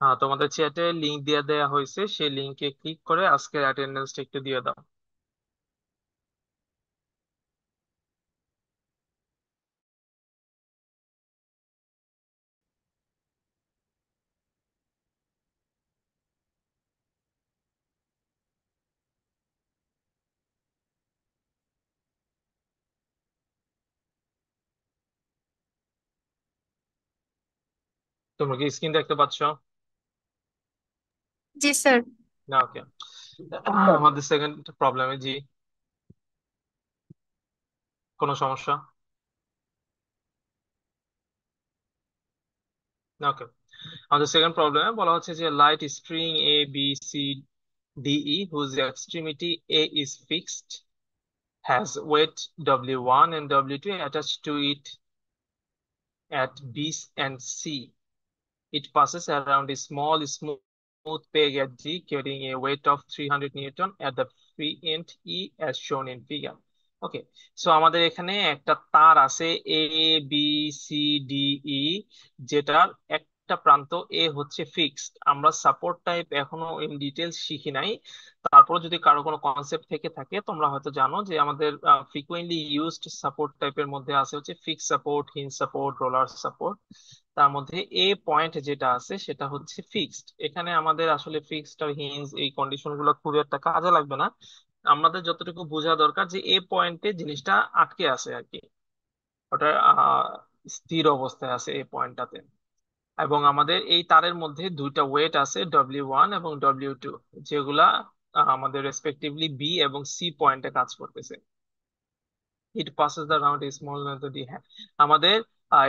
S1: হ্যাঁ, তোমাদের চ্যাটে লিংক দিয়ে দেওয়া হয়েছে, সেই লিংকে ক্লিক করে আজকের অ্যাটেন্ডেন্সটা একটু দিয়ে দাও। তোমরা কি স্ক্রিন দেখতে পাচ্ছ?
S8: জি স্যার।
S1: না, ওকে। আমাদের সেকেন্ড প্রবলেমে জি, কোনো সমস্যা? ওকে, আমাদের সেকেন্ড প্রবলেমে বলা হচ্ছে যে light string A B C D E whose extremity A is fixed has weight W1 and W2 attached to it at B and C. It passes around a small smooth peg at G carrying a weight of 300 Newton at the free end E as shown in figure. Okay, so আমাদের এখানে একটা তার আছে এ বি সি ডি ই, যেটার একটা প্রান্ত এ হচ্ছে ফিক্সড। আমরা সাপোর্ট টাইপ এখনো ইন ডিটেলস শিখি নাই, তারপর যদি কারো কোনো কনসেপ্ট থেকে থাকে তোমরা হয়তো জানো যে আমাদের ফ্রিকুয়েন্টলি ইউজড সাপোর্ট টাইপের মধ্যে আছে হচ্ছে fix support, hinge support, roller support. তার মধ্যে এ পয়েন্ট যেটা আছে সেটা হচ্ছে ফিক্সড। এখানে আমাদের আসলে ফিক্সড আর হিঞ্জ এই কন্ডিশন গুলো খুব একটা কাজে লাগবে না। আমাদের যতটুকু বোঝা দরকার যে এ পয়েন্টে জিনিসটা আটকে আছে আর কি, ওটা স্থির অবস্থায় আছে এই পয়েন্টটাতে। এবং আমাদের এই তারের মধ্যে দুইটা ওয়েট আছে W1 এবং W2, যেগুলা আমাদের রেসপেক্টিভলি বি এবং সি পয়েন্টে কাজ করতেছে। It passes the round small D, হ্যাঁ আমাদের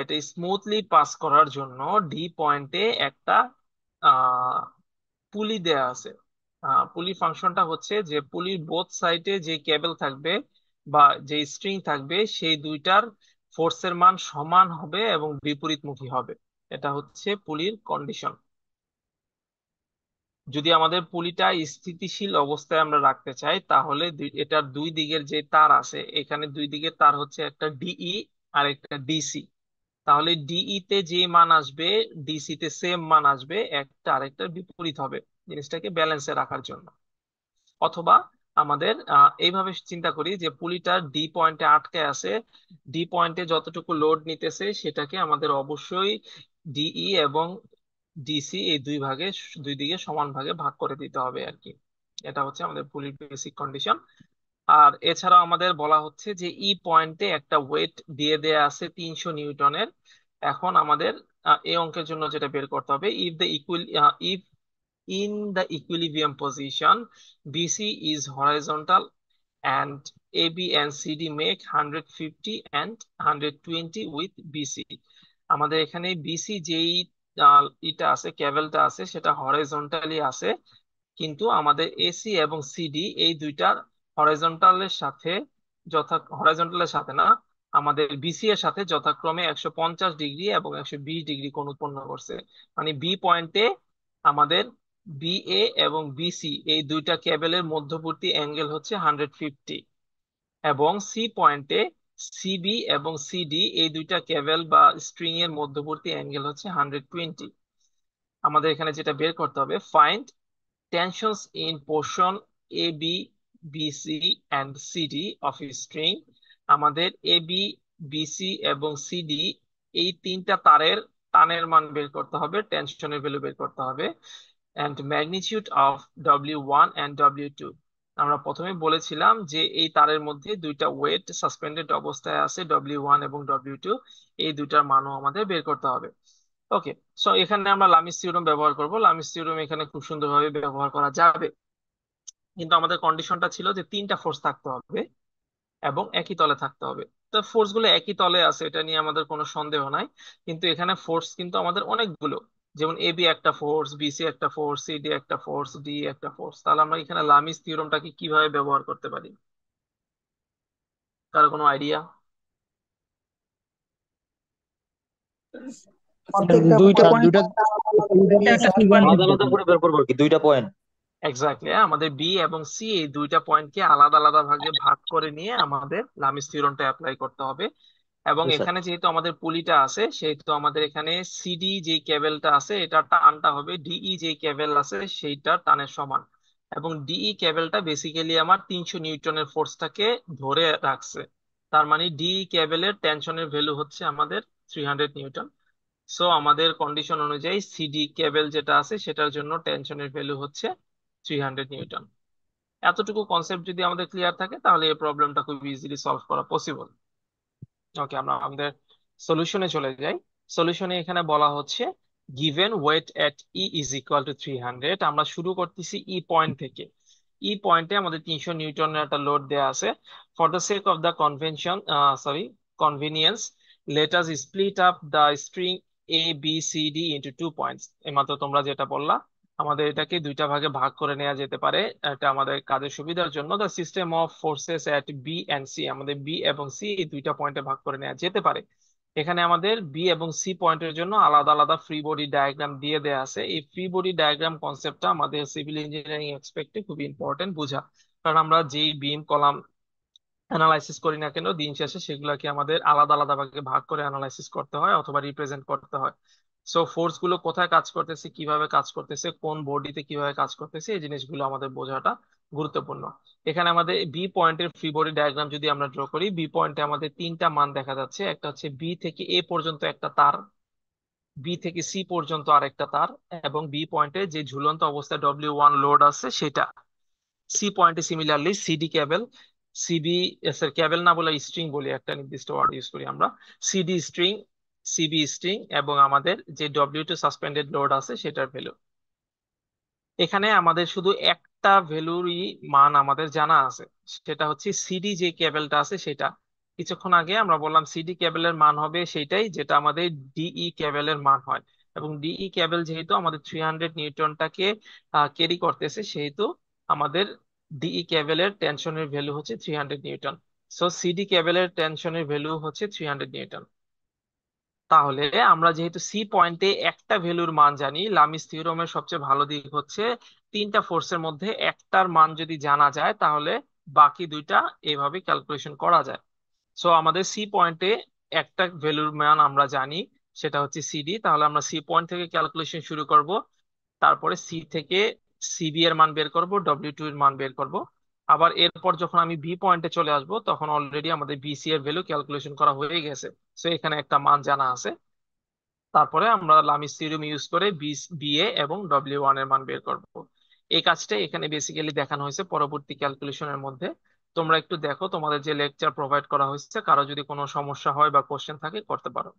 S1: এটা স্মুথলি পাস করার জন্য ডি পয়েন্টে একটা পুলি দেয়া আছে। পুলি ফাংশনটা হচ্ছে যে পুলির বোথ সাইডে যে কেবল থাকবে বা যে স্ট্রিং থাকবে সেই দুইটার ফোর্সের মান সমান হবে এবং বিপরীতমুখী হবে। এটা হচ্ছে পুলির কন্ডিশন। যদি আমাদের পুলিটা স্থিতিশীল অবস্থায় আমরা রাখতে চাই তাহলে এটার দুই দিকের যে তার আছে, এখানে দুই দিকের তার হচ্ছে একটা ডিই আর একটা ডিসি। তাহলে ডিই তে যে মান আসবে ডিসি তে সেম মান আসবে, একটা আরেকটার বিপরীত হবে জিনিসটাকে ব্যালেন্সে রাখার জন্য। অথবা আমাদের এইভাবে চিন্তা করি যে পুলিটা ডি পয়েন্টে আটকে আছে, ডি পয়েন্টে যতটুকু লোড নিতেছে সেটাকে আমাদের অবশ্যই ডিই এবং ডিসি এই দুই দিকে সমান ভাগে ভাগ করে দিতে হবে আর কি। এটা হচ্ছে আমাদের পুলির বেসিক কন্ডিশন। আর এছাড়াও আমাদের বলা হচ্ছে যে ই পয়েন্টে একটা ওয়েট দিয়ে দেয়া আছে 300 নিউটনের। এখন আমাদের এই অঙ্কের জন্য যেটা বের করতে হবে, if in the equilibrium position BC is horizontal and AB and CD make 150 and 120 with BC। আমাদের এখানে বিসি যেই ইটা আছে, কেবলটা আছে সেটা হরাইজন্টালি আছে, কিন্তু আমাদের এসি এবং সিডি এই দুইটার হরাইজন্টালের সাথে হরাইজন্টালের সাথে না, আমাদের বিসি এর সাথে যথাক্রমে 150 ডিগ্রি এবং 120 ডিগ্রি কোণ উৎপন্ন করছে। মানে বি পয়েন্টে আমাদের বিএ এবং বিসি এই দুইটা কেবলের মধ্যবর্তী অ্যাঙ্গেল হচ্ছে 150, এবং সি পয়েন্টে সিবি এবং সিডি এই দুইটা কেবল বা স্ট্রিং এর মধ্যবর্তী অ্যাঙ্গেল হচ্ছে 120। আমাদের এখানে যেটা বের করতে হবে, find tensions in portion AB, BC and CD of a string। আমাদের AB, BC এবং CD এই তিনটা তারের টানের মান বের করতে হবে, টেনশনের ভ্যালু বের করতে হবে। and magnitude of W1 and W2। আমরা প্রথমে বলেছিলাম যে এই তারের মধ্যে দুইটা ওয়েট সাসপেন্ডেড অবস্থায় আছে W1 এবং W2, এই দুইটার মানও আমাদের বের করতে হবে। ওকে, সো এখানে আমরা লামিস থিওরেম ব্যবহার করব। লামিস থিওরেম এখানে খুব সুন্দরভাবে ব্যবহার করা যাবে, কিন্তু আমাদের কন্ডিশনটা ছিল যে তিনটা ফোর্স থাকতে হবে এবং একই তলে থাকতে হবে। তো ফোর্স গুলো একই তলে আছে, এটা নিয়ে আমাদের কোনো সন্দেহ নাই, কিন্তু এখানে ফোর্স কিন্তু আমাদের অনেকগুলো, যেমন এবি একটা ফোর্স, বিসি একটা ফোর্স, সিডি একটা ফোর্স, ডি একটা ফোর্স। তাহলে আমরা এখানে লামিস থিওরেমটাকে কিভাবে ব্যবহার করতে পারি? কারো কোনো আইডিয়া?
S2: প্রত্যেকটা
S7: দুইটা
S4: স্যার
S7: পয়েন্ট
S4: দুইটা
S7: একটা সিকোয়েন্স
S3: আলাদা আলাদা করে বের করবো আর কি, দুইটা পয়েন্ট।
S1: এক্স্যাক্টলি, আমাদের বি এবং সি এই দুইটা পয়েন্টকে আলাদা আলাদা ভাগে ভাগ করে নিয়ে আমাদের লামিস থিওরেমটা অ্যাপ্লাই করতে হবে। এবং
S3: জি স্যার।
S1: এখানে যেহেতু আমাদের পুলিটা আছে সেহেতু আমাদের এখানে সিডি যে কেবলটা আছে এটা টানটা হবে ডিই যে কেবল আছে সেইটা টানের সমান। এবং ডিই কেবলটা বেসিক্যালি আমার 300 নিউটনের ফোর্সটাকে ধরে রাখছে। তার মানে ডিই কেবলের টেনশনের ভ্যালু হচ্ছে আমাদের 300 নিউটন। সো আমাদের কন্ডিশন অনুযায়ী সিডি কেবল যেটা আছে সেটার জন্য টেনশনের ভ্যালু হচ্ছে 300 নিউটন। এতটুকু কনসেপ্ট যদি আমাদের ক্লিয়ার থাকে তাহলে এই প্রবলেমটা খুব ইজিলি সলভ করা পসিবল। ওকে, আমরা আমাদের সলিউশনে চলে যাই। সলিউশনে এখানে বলা হচ্ছে given weight at E is equal to 300। আমরা শুরু করতেছি ই পয়েন্ট থেকে। ই পয়েন্টে আমাদের 300 নিউটনের একটা লোড দেয়া আছে। For the sake of the convenience, let us split up the string A B C D into 2 points. এইমাত্র তোমরা যেটা বললা, আমাদের এটাকে দুইটা ভাগে ভাগ করে নেওয়া যেতে পারে। এটা আমাদের কাজের সুবিধার জন্য the system of forces at B and C, আমাদের বি এবং সি এই দুইটা পয়েন্টে ভাগ করে নেওয়া যেতে পারে। এখানে আমাদের বি এবং সি পয়েন্টের জন্য আলাদা আলাদা ফ্রি বডি ডায়াগ্রাম দিয়ে দেয়া আছে। এই ফ্রি বডি ডায়াগ্রাম কনসেপ্টটা আমাদের সিভিল ইঞ্জিনিয়ারিং এক্সপেক্টে খুব ইম্পর্টেন্ট বোঝা। কারণ আমরা যেই বিম কলাম অ্যানালাইসিস করি না কেন, দিন শেষে সেগুলোকে আমাদের আলাদা আলাদা ভাগে ভাগ করে অ্যানালাইসিস করতে হয় অথবা রিপ্রেজেন্ট করতে হয়। সো ফোর্স গুলো কোথায় কাজ করতেছে, কিভাবে কাজ করতেছে, কোন বডিতে কিভাবে কাজ করতেছে, এই জিনিসগুলো আমাদের বোঝাটা গুরুত্বপূর্ণ। এখানে আমাদের বি পয়েন্টের ফ্রি বডি ডায়াগ্রাম যদি আমরা ড্র করি, বি পয়েন্টে আমাদের তিনটা মান দেখা যাচ্ছে। একটা হচ্ছে বি থেকে এ পর্যন্ত একটা তার, বি থেকে সি পর্যন্ত আরেকটা তার, এবং বি পয়েন্টে যে ঝুলন্ত অবস্থায় W1 লোড আছে সেটা। সি পয়েন্টে সিমিলারলি সিডি কেবল, সিবি স্যার কেবল না বলে স্ট্রিং বলি, একটা নির্দিষ্ট ওয়ার্ড ইউজ করি আমরা, সিডি স্ট্রিং, সিবি স্ট্রিং, এবং আমাদের যে W2 সাসপেন্ডেড লোড আছে সেটার ভ্যালু। এখানে আমাদের শুধু একটা ভ্যালুরই মান আমাদের জানা আছে, সেটা হচ্ছে সিডি যে কেবলটা আছে সেটা। কিছুক্ষণ আগে আমরা বললাম সিডি কেবলের মান হবে সেটাই যেটা আমাদের ডিই কেবলের মান হয়। এবং ডিই কেবল যেহেতু আমাদের 300 নিউটনটাকে ক্যারি করতেছে, সেহেতু আমাদের ডিই কেবলের টেনশনের ভ্যালু হচ্ছে 300 নিউটন। সো সিডি কেবলের টেনশনের ভ্যালু হচ্ছে 300 নিউটন। তাহলে আমরা যেহেতু সি পয়েন্টে একটা ভ্যালুর মান জানি, লামিস থিওরেমের সবচেয়ে ভালো দিক হচ্ছে তিনটা ফোর্সের মধ্যে একটার মান যদি জানা যায় তাহলে বাকি দুইটা এভাবে ক্যালকুলেশন করা যায়। সো আমাদের সি পয়েন্টে একটা ভ্যালুর মান আমরা জানি, সেটা হচ্ছে সিডি। তাহলে আমরা সি পয়েন্ট থেকে ক্যালকুলেশন শুরু করব, তারপরে সি থেকে সিবি এর মান বের করব, W2 এর মান বের করব। আবার এরপর যখন আমি বি পয়েন্টে চলে আসব তখন অলরেডি আমাদের বিসি এর ভ্যালু ক্যালকুলেশন করা হয়ে গেছে। সো এখানে একটা মান জানা আছে। তারপরে আমরা লামিস থিওরেম ইউজ করে বিএ এবং W1 এর মান বের করব। এই কাজটা এখানে বেসিক্যালি দেখানো হয়েছে পরবর্তী ক্যালকুলেশনের মধ্যে। তোমরা একটু দেখো, তোমাদের যে লেকচার প্রোভাইড করা হয়েছে, কারো যদি কোনো সমস্যা হয় বা কোশ্চেন থাকে করতে পারো।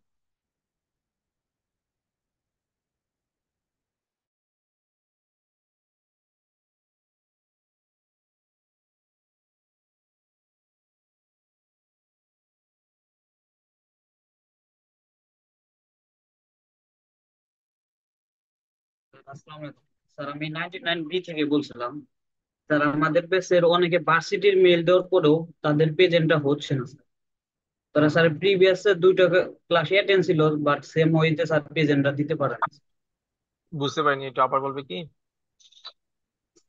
S8: আসসালামু আলাইকুম স্যার, আমি 99 বি থেকে বলছিলাম। স্যার আমাদের পেজের অনেকে ভার্সিটির মেল দেওয়ার পরেও তাদের পেজেন্টটা হচ্ছে না স্যার। তারা স্যার প্রিভিয়াস দুইটা ক্লাসে অ্যাটেন্ড ছিল, বাট সেম ওয়েতে স্যার পেজেন্টটা দিতে পারে না।
S1: বুঝতে পারিনি, একটু আবার বলবে কি?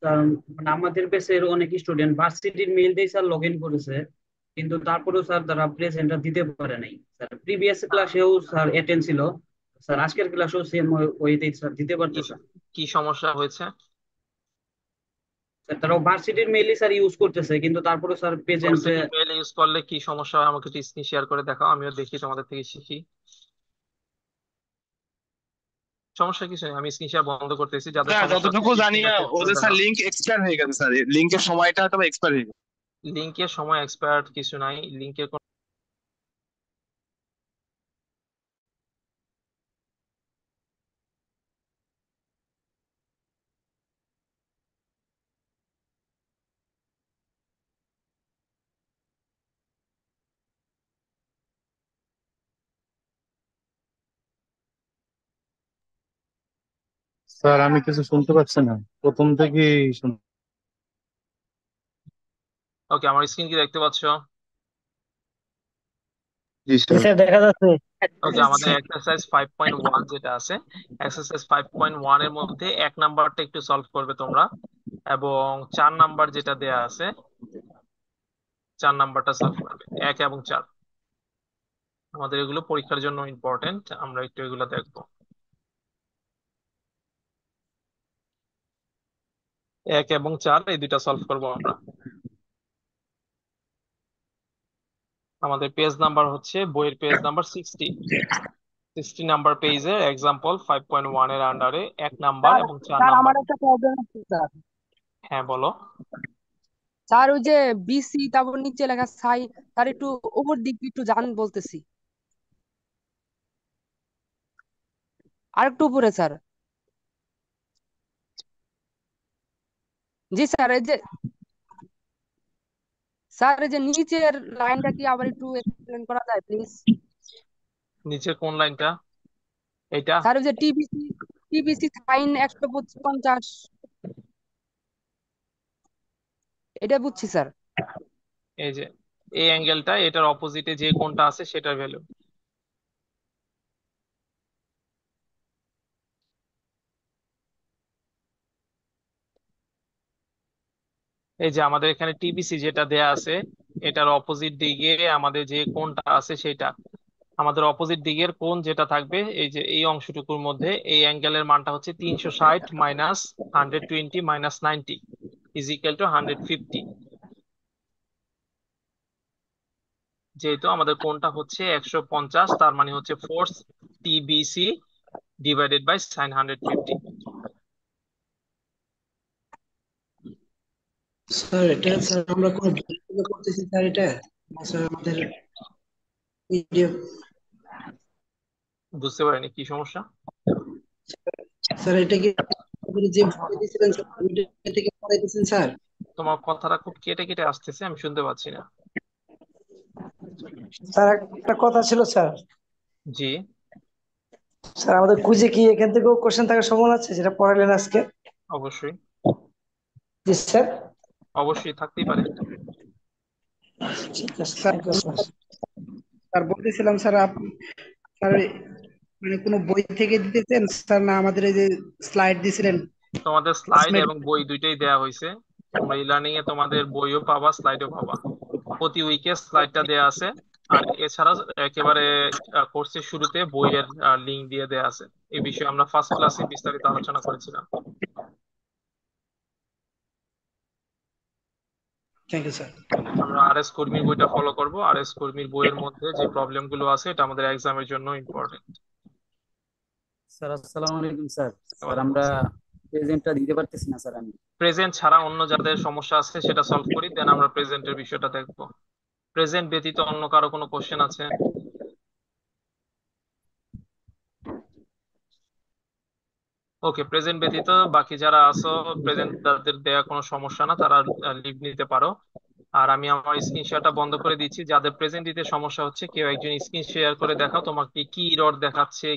S8: কারণ মানে আমাদের পেজের অনেক স্টুডেন্ট ভার্সিটির মেল দিয়ে স্যার লগ ইন করেছে, কিন্তু তারপরেও স্যার তারা প্রেজেন্টটা দিতে পারে নাই। স্যার প্রিভিয়াস ক্লাসেও স্যার অ্যাটেন্ড ছিল, স্যার আজকের ক্লাসেও সেম ওয়েতেই স্যার দিতে
S1: কি
S8: পারতেছে না।
S1: কি সমস্যা হয়েছে?
S8: স্যার তারাও ভার্সিটির মেইলই স্যার ইউজ করতেছে, কিন্তু তারপরে স্যার প্রেজেন্টে।
S1: ভার্সিটি মেল ইউজ করলে কি সমস্যা হয় আমাকে একটু স্ক্রিন শেয়ার করে দেখাও, আমিও দেখি, তোমাদের থেকে শিখি। সমস্যা কিছু নেই, আমি স্ক্রিন শেয়ার বন্ধ করতেছি। যাদের
S9: স্যার
S1: সমস্যা হচ্ছে
S9: যতটুকু জানি
S1: স্ক্রিনটা শেয়ার করে
S9: ওদের স্যার
S1: দেখাও।
S9: লিংক এক্সপায়ার হয়ে গেছে স্যার, লিংকের সময়টা তো এক্সপায়ার হয়ে গেছে।
S1: লিঙ্কের সময় এক্সপায়ার্ড কিছু নাই, লিঙ্কের
S4: স্যার আমি কিছু শুনতে পাচ্ছি না, প্রথম থেকেই
S1: ওকে, আমার স্ক্রিন কি দেখতে পাচ্ছ?
S4: জি স্যার।
S5: স্যার দেখা যাচ্ছে।
S1: ওকে, আমাদের এক্সারসাইজ 5.1 যেটা আছে, এক্সারসাইজ 5.1 এর মধ্যে 1 নাম্বারটা একটু সলভ করবে তোমরা, এবং 4 নাম্বার যেটা দেয়া আছে 4 নাম্বারটা সলভ করবে, 1 এবং 4। আমাদের এগুলো পরীক্ষার জন্য ইম্পর্টেন্ট, আমরা একটু এগুলো দেখবো। 1 এবং 4 এই দুইটা সলভ করবো আমরা। আমাদের পেজ নাম্বার হচ্ছে বইয়ের পেজ নাম্বার 60 নাম্বার পেজে এক্সাম্পল 5.1 এর আন্ডারে 1 নাম্বার
S6: স্যার
S1: এবং 4
S6: স্যার
S1: নাম্বার।
S6: আমার একটা প্রবলেম আছে স্যার।
S1: হ্যাঁ বলো।
S6: স্যার ওই যে বিসি তারপর নিচে লেখা সাই, স্যার একটু উপর দিক একটু যান বলতেছি, আর একটু উপরে স্যার। জি স্যার, এই যে স্যার এই যে নিচের লাইনটা কি আবার একটু এক্সপ্লেন করা যায় প্লিজ?
S1: নিচের কোন লাইনটা? এইটা?
S6: স্যার ওই যে টিবিসি সাইন 150, এটা বুঝছি স্যার।
S1: এই যে এই অ্যাঙ্গেলটা, এটার অপোজিটে যে কোণটা আছে সেটার ভ্যালু। এই যে আমাদের এখানে টিবিসি যেটা দেয়া আছে, এটার অপোজিট দিকে আমাদের যে কোণটা আছে সেটা, আমাদের অপোজিট দিকের কোণ যেটা থাকবে এই যে এই অংশটুকুর মধ্যে, এই অ্যাঙ্গেলের মানটা হচ্ছে 360 minus 120 minus 90 is equal to 150। যেহেতু আমাদের কোণটা হচ্ছে 150, তার মানে হচ্ছে force TBC divided by sine 150।
S2: Sir এটা স্যার আমরা কোনো বই থেকে করতেছি স্যার এটা, না স্যার আমাদের পিডিএফ?
S1: বুঝতে পারিনি কি সমস্যা।
S2: স্যার এটা কি আমাদের যে বই দিয়েছিলেন স্যার ওইটা থেকে পড়াইতেছেন স্যার?
S1: তোমার কথাটা খুব কেটে কেটে আসতেছে, আমি শুনতে পাচ্ছি না।
S2: স্যার একটা কথা ছিল স্যার।
S1: জি
S2: স্যার আমাদের কুইজে কি এখান থেকেও কোশ্চেন থাকার সম্ভাবনা আছে যেটা পড়ালেন আজকে?
S1: অবশ্যই,
S2: জি স্যার।
S1: অবশ্যই থাকতেই পারে।
S2: ঠিক আছে থ্যাংক ইউ স্যার। স্যার বলতেছিলাম স্যার আপনি স্যার মানে কোনো বই থেকে দিতেছেন স্যার, না আমাদের এই যে স্লাইড দিছিলেন
S1: তোমাদের স্লাইড
S2: ক্লাসমেট?
S1: এবং বই দুইটাই দেয়া হয়েছে। তোমরা ই লার্নিং এ তোমাদের বইও পাবা, স্লাইডও পাবা। প্রতি উইকে স্লাইডটা দেয়া আছে। আর এছাড়া একেবারে কোর্সের শুরুতে বইয়ের লিংক দিয়ে দেয়া আছে। এই বিষয়ে আমরা ফার্স্ট ক্লাসে বিস্তারিত আলোচনা করেছিলাম।
S2: Thank you sir.
S1: আমরা আরএস কর্মীর বইটা ফলো করব। আরএস কর্মীর বইয়ের মধ্যে যে প্রবলেম গুলো আছে এটা আমাদের এক্সামের জন্য ইম্পর্টেন্ট।
S10: স্যার আসসালামু আলাইকুম স্যার। স্যার আমরা প্রেজেন্টটা দিতে পারতেছি না স্যার আমি।
S1: প্রেজেন্ট ছাড়া অন্য যাদের সমস্যা আছে সেটা সলভ করি, দেন আমরা প্রেজেন্টের বিষয়টা দেখবো। প্রেজেন্ট ব্যতীত অন্য কারো কোনো কোশ্চেন আছে? ওকে, প্রেজেন্ট ব্যতীত বাকি যারা আছো, প্রেজেন্ট তাদের দেয়া কোনো সমস্যা না, তারা লিভ নিতে পারো। আর আমি আমার স্ক্রিন শেয়ারটা বন্ধ করে দিচ্ছি। যাদের প্রেজেন্ট দিতে সমস্যা হচ্ছে কেউ একজন স্ক্রিন শেয়ার করে দেখাও তোমাকে কি এরর দেখাচ্ছে।